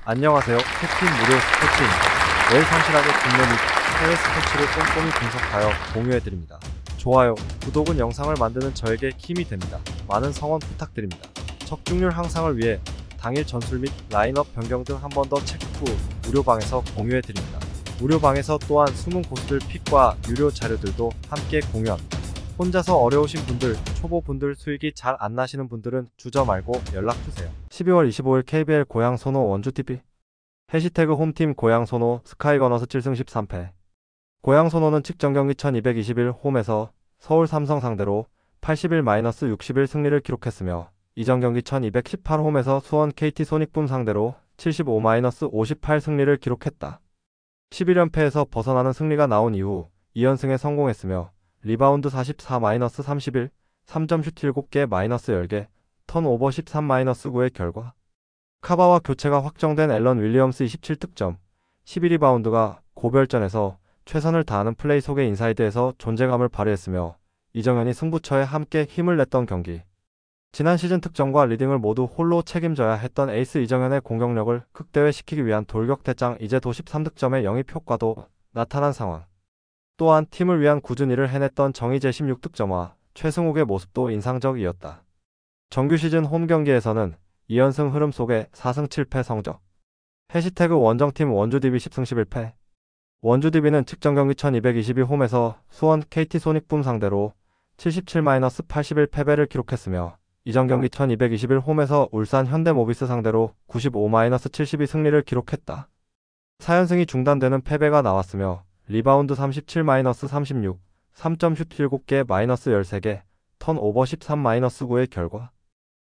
안녕하세요. 캡틴 무료 스포츠입니다. 매일 성실하게 국내 및 해외 스포츠를 꼼꼼히 분석하여 공유해드립니다. 좋아요, 구독은 영상을 만드는 저에게 힘이 됩니다. 많은 성원 부탁드립니다. 적중률 향상을 위해 당일 전술 및 라인업 변경 등 한 번 더 체크 후 무료방에서 공유해드립니다. 무료방에서 또한 숨은 고수들 픽과 유료 자료들도 함께 공유합니다. 혼자서 어려우신 분들, 초보분들, 수익이 잘 안 나시는 분들은 주저 말고 연락주세요. 12월 25일 KBL 고양 소노 원주TV 해시태그 홈팀 고양 소노 스카이거너스 7승 13패. 고양 소노는 직전 경기 1221 홈에서 서울 삼성 상대로 81-61 승리를 기록했으며 이전 경기 1218 홈에서 수원 KT 소닉붐 상대로 75-58 승리를 기록했다. 11연패에서 벗어나는 승리가 나온 이후 2연승에 성공했으며 리바운드 44-31, 3점 슛 7개 -10개, 턴오버 13-9의 결과. 카바와 교체가 확정된 앨런 윌리엄스 27득점, 12리바운드가 고별전에서 최선을 다하는 플레이 속의 인사이드에서 존재감을 발휘했으며 이정현이 승부처에 함께 힘을 냈던 경기. 지난 시즌 득점과 리딩을 모두 홀로 책임져야 했던 에이스 이정현의 공격력을 극대화시키기 위한 돌격대장 이제도 13득점의 영입 효과도 나타난 상황. 또한 팀을 위한 꾸준히 일을 해냈던 정희재 16득점과 최승욱의 모습도 인상적이었다. 정규 시즌 홈 경기에서는 2연승 흐름 속에 4승 7패 성적. 해시태그 원정팀 원주DB 10승 11패. 원주DB는 직전 경기 1222 홈에서 수원 KT 소닉붐 상대로 77-81 패배를 기록했으며 이전 경기 1221 홈에서 울산 현대모비스 상대로 95-72 승리를 기록했다. 4연승이 중단되는 패배가 나왔으며 리바운드 37-36, 3점 슛 7개 -13개, 턴오버 13-9의 결과.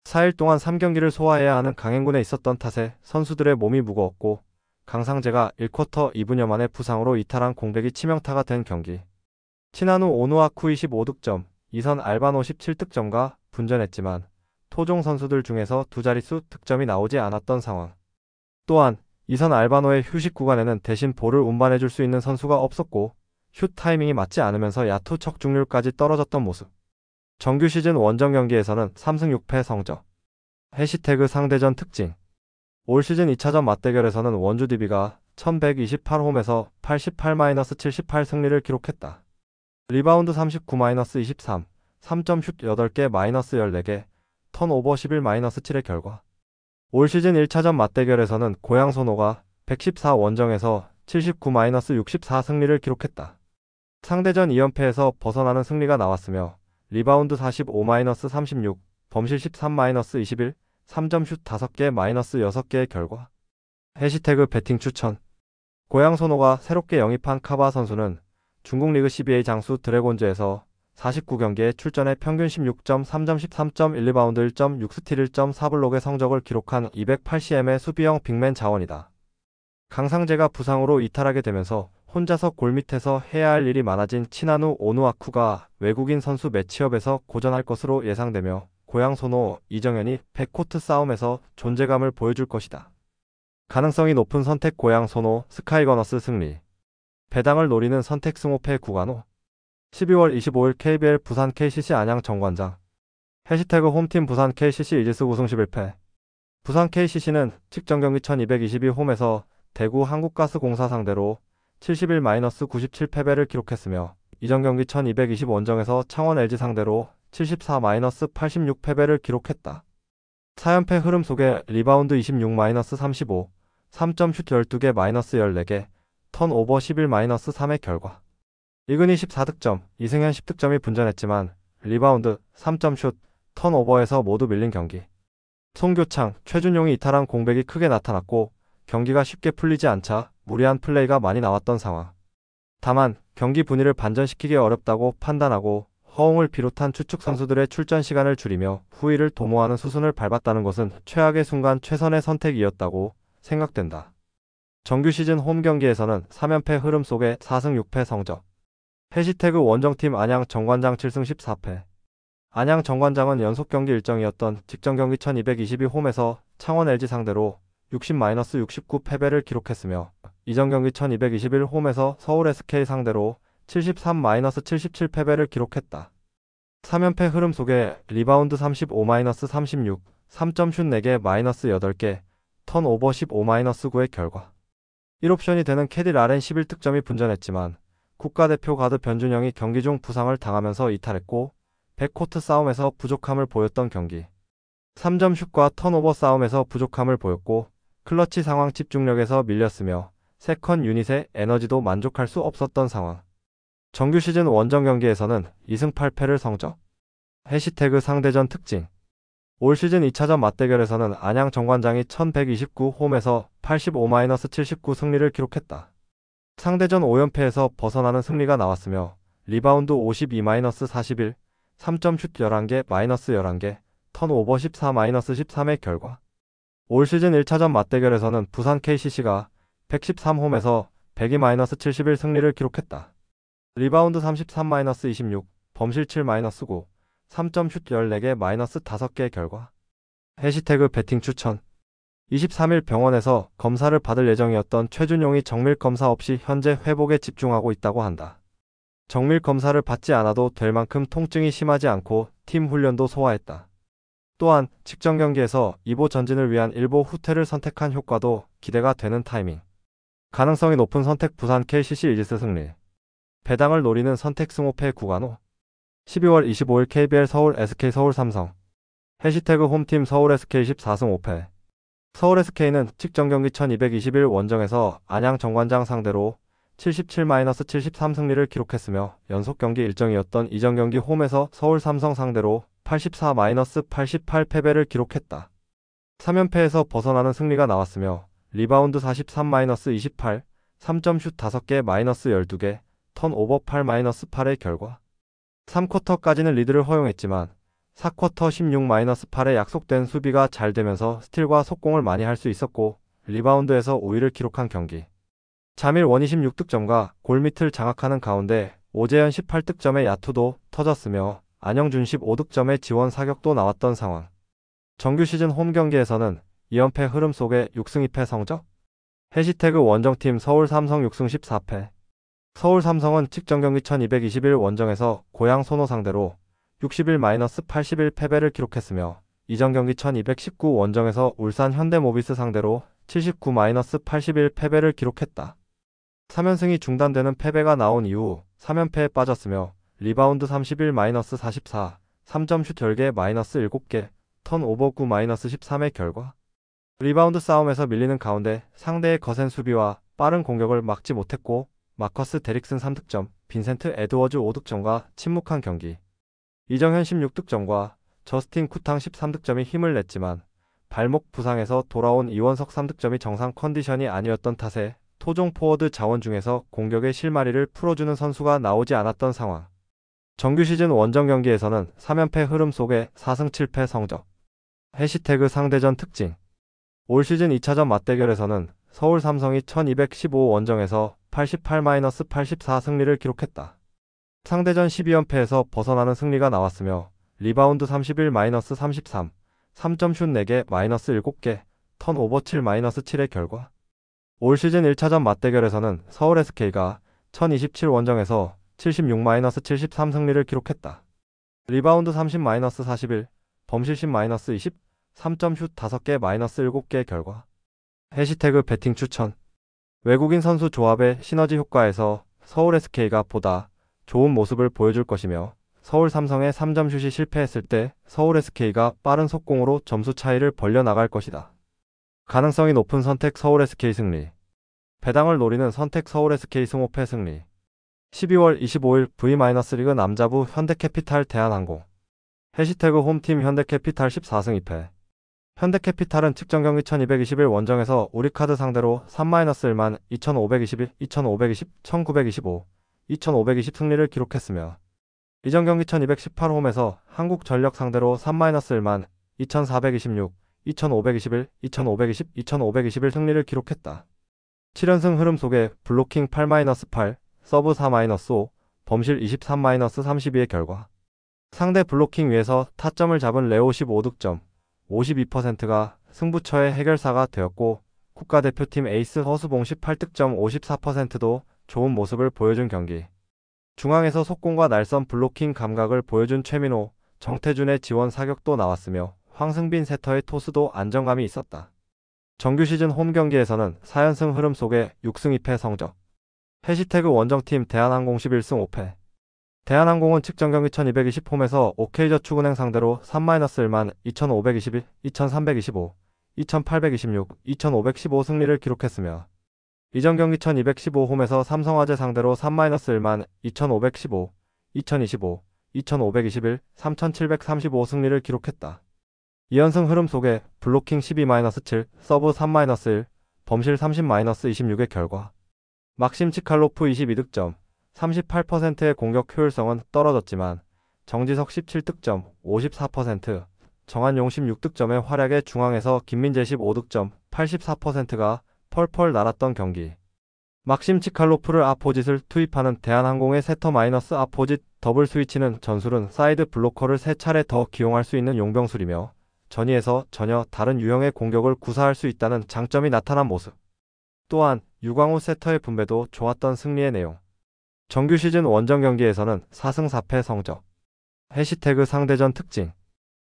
4일 동안 3경기를 소화해야 하는 강행군에 있었던 탓에 선수들의 몸이 무거웠고 강상재가 1쿼터 2분여 만에 부상으로 이탈한 공백이 치명타가 된 경기. 치나누 오누아쿠 25득점, 이선 알바노 17득점과 분전했지만 토종 선수들 중에서 두 자릿수 득점이 나오지 않았던 상황. 또한 이선 알바노의 휴식 구간에는 대신 볼을 운반해줄 수 있는 선수가 없었고 슛 타이밍이 맞지 않으면서 야투 적중률까지 떨어졌던 모습. 정규 시즌 원정 경기에서는 3승 6패 성적. 해시태그 상대전 특징. 올 시즌 2차전 맞대결에서는 원주DB가 1128 홈에서 88-78 승리를 기록했다. 리바운드 39-23, 3점 슛 8개 -14개, 턴오버 11-7의 결과. 올 시즌 1차전 맞대결에서는 고양 소노가 114 원정에서 79-64 승리를 기록했다. 상대전 2연패에서 벗어나는 승리가 나왔으며 리바운드 45-36, 범실 13-21, 3점 슛 5개 -6개의 결과. 해시태그 배팅 추천. 고양 소노가 새롭게 영입한 카바 선수는 중국 리그 CBA 장수 드래곤즈에서 49경기에 출전해 평균 16점, 3점, 13점, 1리바운드, 1점, 6스틸, 1.4블록의 성적을 기록한 280m의 수비형 빅맨 자원이다. 강상재가 부상으로 이탈하게 되면서 혼자서 골 밑에서 해야 할 일이 많아진 치나누 오누아쿠가 외국인 선수 매치업에서 고전할 것으로 예상되며 고양 소노 이정현이 백코트 싸움에서 존재감을 보여줄 것이다. 가능성이 높은 선택 고양 소노 스카이거너스 승리. 배당을 노리는 선택 승호패 구간호. 12월 25일 KBL 부산 KCC 안양 정관장. 해시태그 홈팀 부산 KCC 이지스 9승 11패. 부산 KCC는 직전 경기 1222 홈에서 대구 한국가스공사 상대로 71-97 패배를 기록했으며 이전 경기 1220 원정에서 창원 LG 상대로 74-86 패배를 기록했다. 4연패 흐름 속에 리바운드 26-35, 3점 슛 12개 -14개, 턴오버 11-3의 결과. 이근희 14득점, 이승현 10득점이 분전했지만 리바운드, 3점 슛, 턴오버에서 모두 밀린 경기. 송교창, 최준용이 이탈한 공백이 크게 나타났고 경기가 쉽게 풀리지 않자 무리한 플레이가 많이 나왔던 상황. 다만 경기 분위기를 반전시키기 어렵다고 판단하고 허웅을 비롯한 추측 선수들의 출전 시간을 줄이며 후위를 도모하는 수순을 밟았다는 것은 최악의 순간 최선의 선택이었다고 생각된다. 정규 시즌 홈 경기에서는 3연패 흐름 속에 4승 6패 성적. 해시태그 원정팀 안양 정관장 7승 14패. 안양 정관장은 연속 경기 일정이었던 직전 경기 1222 홈에서 창원 LG 상대로 60-69 패배를 기록했으며 이전 경기 1221 홈에서 서울 SK 상대로 73-77 패배를 기록했다. 3연패 흐름 속에 리바운드 35-36, 3점 슛 4개 -8개, 턴오버 15-9의 결과. 1옵션이 되는 캐딜 RN 11득점이 분전했지만 국가대표 가드 변준영이 경기 중 부상을 당하면서 이탈했고 백코트 싸움에서 부족함을 보였던 경기. 3점 슛과 턴오버 싸움에서 부족함을 보였고 클러치 상황 집중력에서 밀렸으며 세컨 유닛의 에너지도 만족할 수 없었던 상황. 정규 시즌 원정 경기에서는 2승 8패를 성적. 해시태그 상대전 특징. 올 시즌 2차전 맞대결에서는 안양 정관장이 1129 홈에서 85-79 승리를 기록했다. 상대전 5연패에서 벗어나는 승리가 나왔으며 리바운드 52-41, 3점 슛 11개, -11개, 턴오버 14-13의 결과. 올 시즌 1차전 맞대결에서는 부산 KCC가 113홈에서 102-71 승리를 기록했다. 리바운드 33-26, 범실 7-9, 3점 슛 14개, -5개의 결과. 해시태그 배팅 추천. 23일 병원에서 검사를 받을 예정이었던 최준용이 정밀 검사 없이 현재 회복에 집중하고 있다고 한다. 정밀 검사를 받지 않아도 될 만큼 통증이 심하지 않고 팀 훈련도 소화했다. 또한 직전 경기에서 2보 전진을 위한 1보 후퇴를 선택한 효과도 기대가 되는 타이밍. 가능성이 높은 선택 부산 KCC 이지스 승리. 배당을 노리는 선택 승호패 구간호. 12월 25일 KBL 서울 SK 서울 삼성. 해시태그 홈팀 서울 SK 14승 5패. 서울 SK는 직전 경기 1221 원정에서 안양 정관장 상대로 77-73 승리를 기록했으며 연속 경기 일정이었던 이전 경기 홈에서 서울 삼성 상대로 84-88 패배를 기록했다. 3연패에서 벗어나는 승리가 나왔으며 리바운드 43-28, 3점 슛 5개, -12개, 턴오버 8-8의 결과. 3쿼터까지는 리드를 허용했지만 4쿼터 16-8의 약속된 수비가 잘 되면서 스틸과 속공을 많이 할 수 있었고 리바운드에서 5위를 기록한 경기. 자밀원 26득점과 골밑을 장악하는 가운데 오재현 18득점의 야투도 터졌으며 안영준 15득점의 지원 사격도 나왔던 상황. 정규 시즌 홈 경기에서는 2연패 흐름 속에 6승 2패 성적. 해시태그 원정팀 서울 삼성 6승 14패. 서울 삼성은 직전 경기 1221 원정에서 고양 손호 상대로 61-81 패배를 기록했으며 이전 경기 1219 원정에서 울산 현대모비스 상대로 79-81 패배를 기록했다. 3연승이 중단되는 패배가 나온 이후 3연패에 빠졌으며 리바운드 31-44, 3점 슛 10개, -7개, 턴오버 9-13의 결과. 리바운드 싸움에서 밀리는 가운데 상대의 거센 수비와 빠른 공격을 막지 못했고 마커스 데릭슨 3득점, 빈센트 에드워즈 5득점과 침묵한 경기. 이정현 16득점과 저스틴 쿠탕 13득점이 힘을 냈지만 발목 부상에서 돌아온 이원석 3득점이 정상 컨디션이 아니었던 탓에 토종 포워드 자원 중에서 공격의 실마리를 풀어주는 선수가 나오지 않았던 상황. 정규 시즌 원정 경기에서는 3연패 흐름 속에 4승 7패 성적. 해시태그 상대전 특징. 올 시즌 2차전 맞대결에서는 서울 삼성이 1215 원정에서 88-84 승리를 기록했다. 상대전 12연패에서 벗어나는 승리가 나왔으며 리바운드 31-33, 3점 슛 4개, -7개, 턴오버 7-7의 결과. 올 시즌 1차전 맞대결에서는 서울 SK가 1027 원정에서 76-73 승리를 기록했다. 리바운드 30-41, 범실 10-20, 3점 슛 5개, -7개의 결과. 해시태그 배팅 추천. 외국인 선수 조합의 시너지 효과에서 서울 SK가 보다 좋은 모습을 보여줄 것이며 서울 삼성의 3점 슛이 실패했을 때 서울 SK가 빠른 속공으로 점수 차이를 벌려나갈 것이다. 가능성이 높은 선택 서울 SK 승리. 배당을 노리는 선택 서울 SK 승 5패 승리. 12월 25일 V-리그 남자부 현대캐피탈 대한항공. 해시태그 홈팀 현대캐피탈 14승 2패. 현대캐피탈은 직전 경기 1221 원정에서 우리카드 상대로 3-1만 2521, 2520, 1925, 2520 승리를 기록했으며 이전 경기 1218 홈에서 한국전력 상대로 3-1만 2426, 2521, 2520, 2521 승리를 기록했다. 7연승 흐름 속에 블로킹 8-8, 서브 4-5, 범실 23-32의 결과. 상대 블로킹 위에서 타점을 잡은 레오 15득점, 52%가 승부처의 해결사가 되었고 국가대표팀 에이스 허수봉 18득점 54%도 좋은 모습을 보여준 경기. 중앙에서 속공과 날선 블로킹 감각을 보여준 최민호, 정태준의 지원 사격도 나왔으며 황승빈 세터의 토스도 안정감이 있었다. 정규 시즌 홈 경기에서는 4연승 흐름 속에 6승 2패 성적. 해시태그 원정팀 대한항공 11승 5패. 대한항공은 측정 경기 1220 홈에서 OK저축은행 상대로 3-1만 2521, 2325, 2826, 2515 승리를 기록했으며 이전 경기 1215 홈에서 삼성화재 상대로 3-1만 2515, 2025, 2521, 3735 승리를 기록했다. 2연승 흐름 속에 블로킹 12-7, 서브 3-1, 범실 30-26의 결과 막심 치칼로프 22득점, 38%의 공격 효율성은 떨어졌지만 정지석 17득점, 54%, 정한용 16득점의 활약에 중앙에서 김민재 15득점, 84%가 펄펄 날았던 경기. 막심 치칼로프를 아포짓을 투입하는 대한항공의 세터 마이너스 아포짓 더블 스위치는 전술은 사이드 블로커를 3차례 더 기용할 수 있는 용병술이며 전위에서 전혀 다른 유형의 공격을 구사할 수 있다는 장점이 나타난 모습. 또한 유광우 세터의 분배도 좋았던 승리의 내용. 정규 시즌 원정 경기에서는 4승 4패 성적. 해시태그 상대전 특징.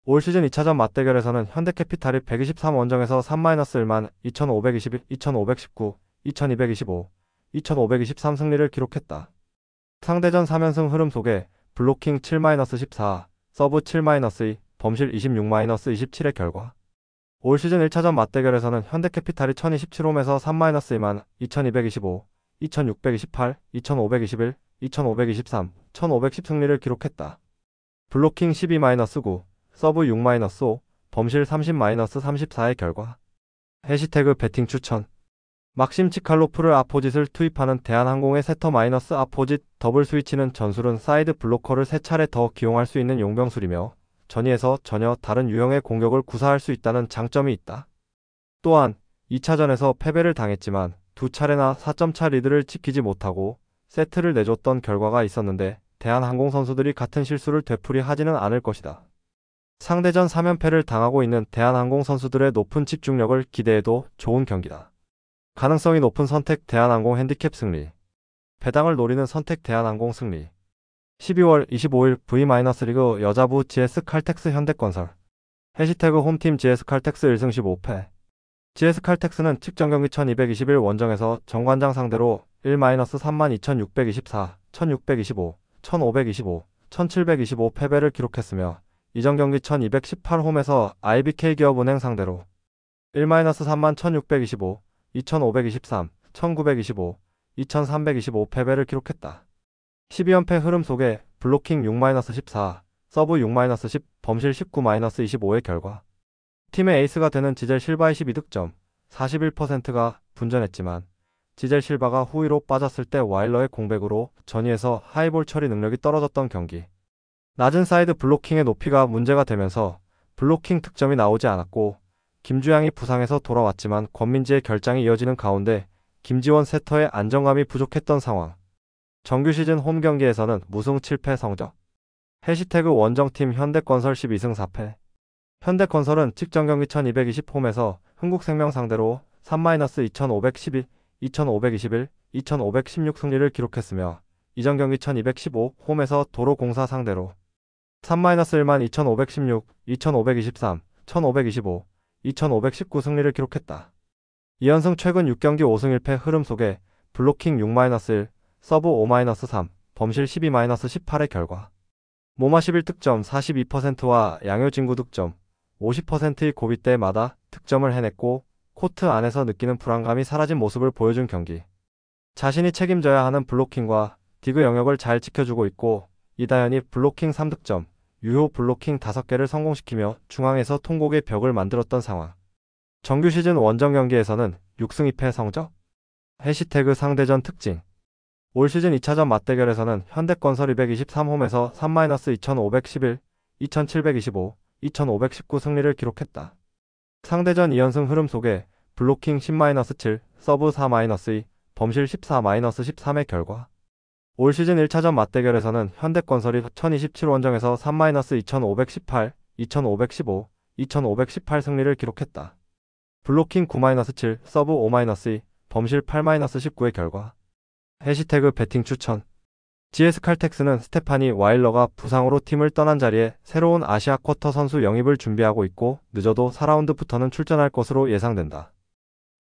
올 시즌 2차전 맞대결에서는 현대캐피탈이 123 원정에서 3-1만 2521, 2519, 2225, 2523 승리를 기록했다. 상대전 3연승 흐름 속에 블로킹 7-14, 서브 7-2, 범실 26-27의 결과 올 시즌 1차전 맞대결에서는 현대캐피탈이 1027홈에서 3-2만 2225, 2628, 2521, 2523, 1510 승리를 기록했다. 블로킹 12-9, 서브 6-5, 범실 30-34의 결과 해시태그 배팅 추천. 막심 치칼로프를 아포짓을 투입하는 대한항공의 세터 마이너스 아포짓 더블 스위치는 전술은 사이드 블로커를 3차례 더 기용할 수 있는 용병술이며 전위에서 전혀 다른 유형의 공격을 구사할 수 있다는 장점이 있다. 또한 2차전에서 패배를 당했지만 2차례나 4점차 리드를 지키지 못하고 세트를 내줬던 결과가 있었는데 대한항공 선수들이 같은 실수를 되풀이하지는 않을 것이다. 상대전 3연패를 당하고 있는 대한항공 선수들의 높은 집중력을 기대해도 좋은 경기다. 가능성이 높은 선택 대한항공 핸디캡 승리. 배당을 노리는 선택 대한항공 승리. 12월 25일 V-리그 여자부 GS칼텍스 현대건설. 해시태그 홈팀 GS칼텍스 1승 15패. GS칼텍스는 측정 경기 1221 원정에서 정관장 상대로 1-32,624, 1625, 1525, 1725 패배를 기록했으며 이전 경기 1218 홈에서 IBK기업은행 상대로 1-31,625, 2523, 1925, 2325 패배를 기록했다. 12연패 흐름 속에 블로킹 6-14, 서브 6-10, 범실 19-25의 결과 팀의 에이스가 되는 지젤 실바의 12득점, 41%가 분전했지만 지젤 실바가 후위로 빠졌을 때 와일러의 공백으로 전위에서 하이볼 처리 능력이 떨어졌던 경기. 낮은 사이드 블로킹의 높이가 문제가 되면서 블로킹 득점이 나오지 않았고 김주양이 부상해서 돌아왔지만 권민지의 결장이 이어지는 가운데 김지원 세터의 안정감이 부족했던 상황. 정규 시즌 홈 경기에서는 무승 7패 성적. 해시태그 원정팀 현대건설 12승 4패. 현대건설은 측정 경기 1220 홈에서 흥국생명 상대로 3-2511, 2521, 2516 승리를 기록했으며 이전 경기 1215 홈에서 도로공사 상대로 3-1만 2516, 2523, 1525, 2519 승리를 기록했다. 2연승 최근 6경기 5승 1패 흐름 속에 블로킹 6-1, 서브 5-3, 범실 12-18의 결과 모마 11득점 42%와 양효진구 득점 50%의 고비대마다 득점을 해냈고 코트 안에서 느끼는 불안감이 사라진 모습을 보여준 경기. 자신이 책임져야 하는 블로킹과 디그 영역을 잘 지켜주고 있고 이다현이 블로킹 3득점, 유효 블로킹 5개를 성공시키며 중앙에서 통곡의 벽을 만들었던 상황. 정규 시즌 원정 경기에서는 6승 2패 성적. 해시태그 상대전 특징. 올 시즌 2차전 맞대결에서는 현대건설이 123홈에서 3-2511, 2725, 2519 승리를 기록했다. 상대전 2연승 흐름 속에 블로킹 10-7, 서브 4-2, 범실 14-13의 결과 올 시즌 1차전 맞대결에서는 현대건설이 1027 원정에서 3-2518, 2515, 2518 승리를 기록했다. 블로킹 9-7, 서브 5-2, 범실 8-19의 결과 해시태그 배팅 추천. GS칼텍스는 스테파니 와일러가 부상으로 팀을 떠난 자리에 새로운 아시아 쿼터 선수 영입을 준비하고 있고 늦어도 4라운드부터는 출전할 것으로 예상된다.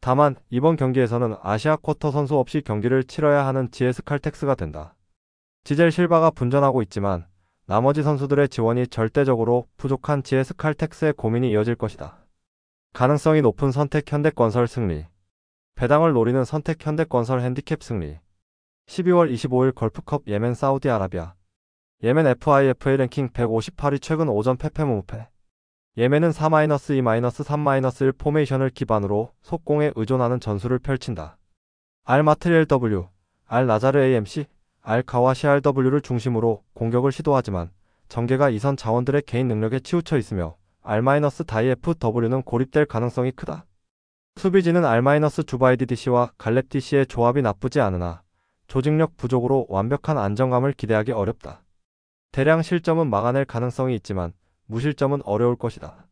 다만 이번 경기에서는 아시아 쿼터 선수 없이 경기를 치러야 하는 GS 칼텍스가 된다. 지젤 실바가 분전하고 있지만 나머지 선수들의 지원이 절대적으로 부족한 GS 칼텍스의 고민이 이어질 것이다. 가능성이 높은 선택 현대건설 승리. 배당을 노리는 선택 현대건설 핸디캡 승리. 12월 25일 걸프컵 예멘 사우디아라비아. 예멘 FIFA 랭킹 158위 최근 오전 패패 무패. 예멘은 4-2-3-1 포메이션을 기반으로 속공에 의존하는 전술을 펼친다. 알마트리엘 W, 알나자르 AMC, 알카와시 RW를 중심으로 공격을 시도하지만 전개가 이선 자원들의 개인 능력에 치우쳐 있으며 R-다이FW는 고립될 가능성이 크다. 수비진은 R-주바이디 DC와 갈렙 DC의 조합이 나쁘지 않으나 조직력 부족으로 완벽한 안정감을 기대하기 어렵다. 대량 실점은 막아낼 가능성이 있지만 무실점은 어려울 것이다.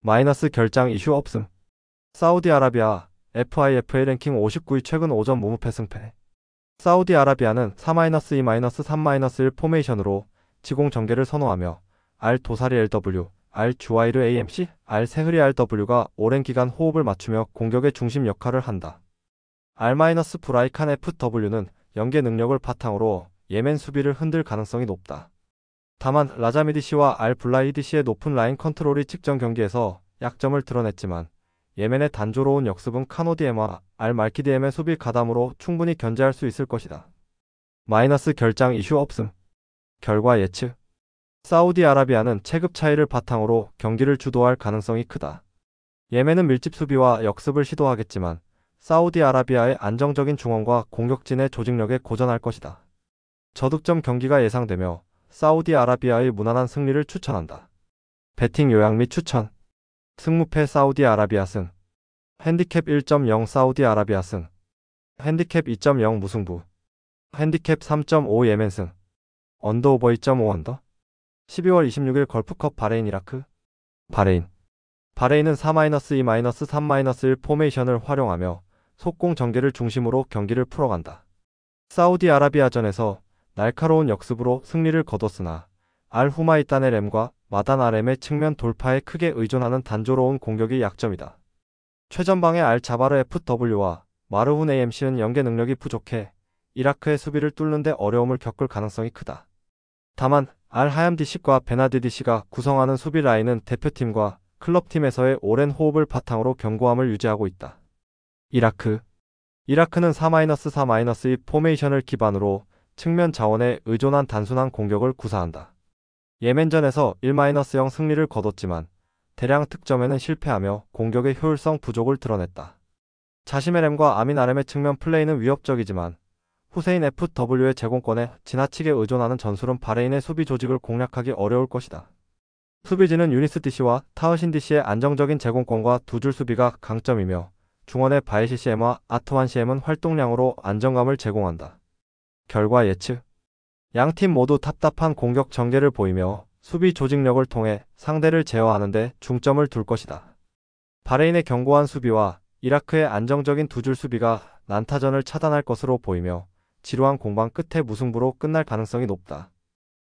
마이너스 결장 이슈 없음. 사우디아라비아 FIFA 랭킹 59위 최근 오전 무무패 승패. 사우디아라비아는 4-2-3-1 포메이션으로 지공 전개를 선호하며 R 도사리 LW, R 주와이르 AMC, R 세흐리 RW가 오랜 기간 호흡을 맞추며 공격의 중심 역할을 한다. R-브라이칸 FW는 연계 능력을 바탕으로 예멘 수비를 흔들 가능성이 높다. 다만 라자미디시와 알블라이디시의 높은 라인 컨트롤이 직전 경기에서 약점을 드러냈지만 예멘의 단조로운 역습은 카노디엠과 알말키디엠의 수비 가담으로 충분히 견제할 수 있을 것이다. 마이너스 결장 이슈 없음. 결과 예측. 사우디아라비아는 체급 차이를 바탕으로 경기를 주도할 가능성이 크다. 예멘은 밀집 수비와 역습을 시도하겠지만 사우디아라비아의 안정적인 중원과 공격진의 조직력에 고전할 것이다. 저득점 경기가 예상되며 사우디아라비아의 무난한 승리를 추천한다. 배팅 요약 및 추천. 승무패 사우디아라비아 승. 핸디캡 1.0 사우디아라비아 승. 핸디캡 2.0 무승부. 핸디캡 3.5 예멘 승. 언더오버 2.5 언더. 12월 26일 걸프컵 바레인 이라크. 바레인은 4-2-3-1 포메이션을 활용하며 속공 전개를 중심으로 경기를 풀어간다. 사우디아라비아전에서 날카로운 역습으로 승리를 거뒀으나 알-후마이단의 램과 마단 아렘의 측면 돌파에 크게 의존하는 단조로운 공격이 약점이다. 최전방의 알-자바르 FW와 마르훈 AMC는 연계 능력이 부족해 이라크의 수비를 뚫는데 어려움을 겪을 가능성이 크다. 다만 알-하얌 DC과 베나디 DC가 구성하는 수비 라인은 대표팀과 클럽팀에서의 오랜 호흡을 바탕으로 견고함을 유지하고 있다. 이라크는 4-3-2 포메이션을 기반으로 측면 자원에 의존한 단순한 공격을 구사한다. 예멘전에서 1-0 승리를 거뒀지만 대량 득점에는 실패하며 공격의 효율성 부족을 드러냈다. 자심의 램과 아민 아렘의 측면 플레이는 위협적이지만 후세인 FW의 제공권에 지나치게 의존하는 전술은 바레인의 수비 조직을 공략하기 어려울 것이다. 수비진은 유니스 DC와 타흐신 DC의 안정적인 제공권과 두 줄 수비가 강점이며 중원의 바이시 CM과 아트완 CM은 활동량으로 안정감을 제공한다. 결과 예측. 양팀 모두 답답한 공격 전개를 보이며 수비 조직력을 통해 상대를 제어하는 데 중점을 둘 것이다. 바레인의 견고한 수비와 이라크의 안정적인 두 줄 수비가 난타전을 차단할 것으로 보이며 지루한 공방 끝에 무승부로 끝날 가능성이 높다.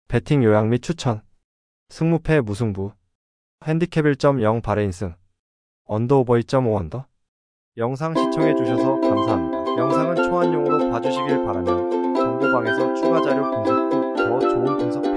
배팅 요약 및 추천. 승무패 무승부. 핸디캡 1.0 바레인 승. 언더오버 2.5 언더. 영상 시청해주셔서 감사합니다. 영상은 초안용으로 봐주시길 바라며 정보방에서 추가 자료 분석 후 더 좋은 분석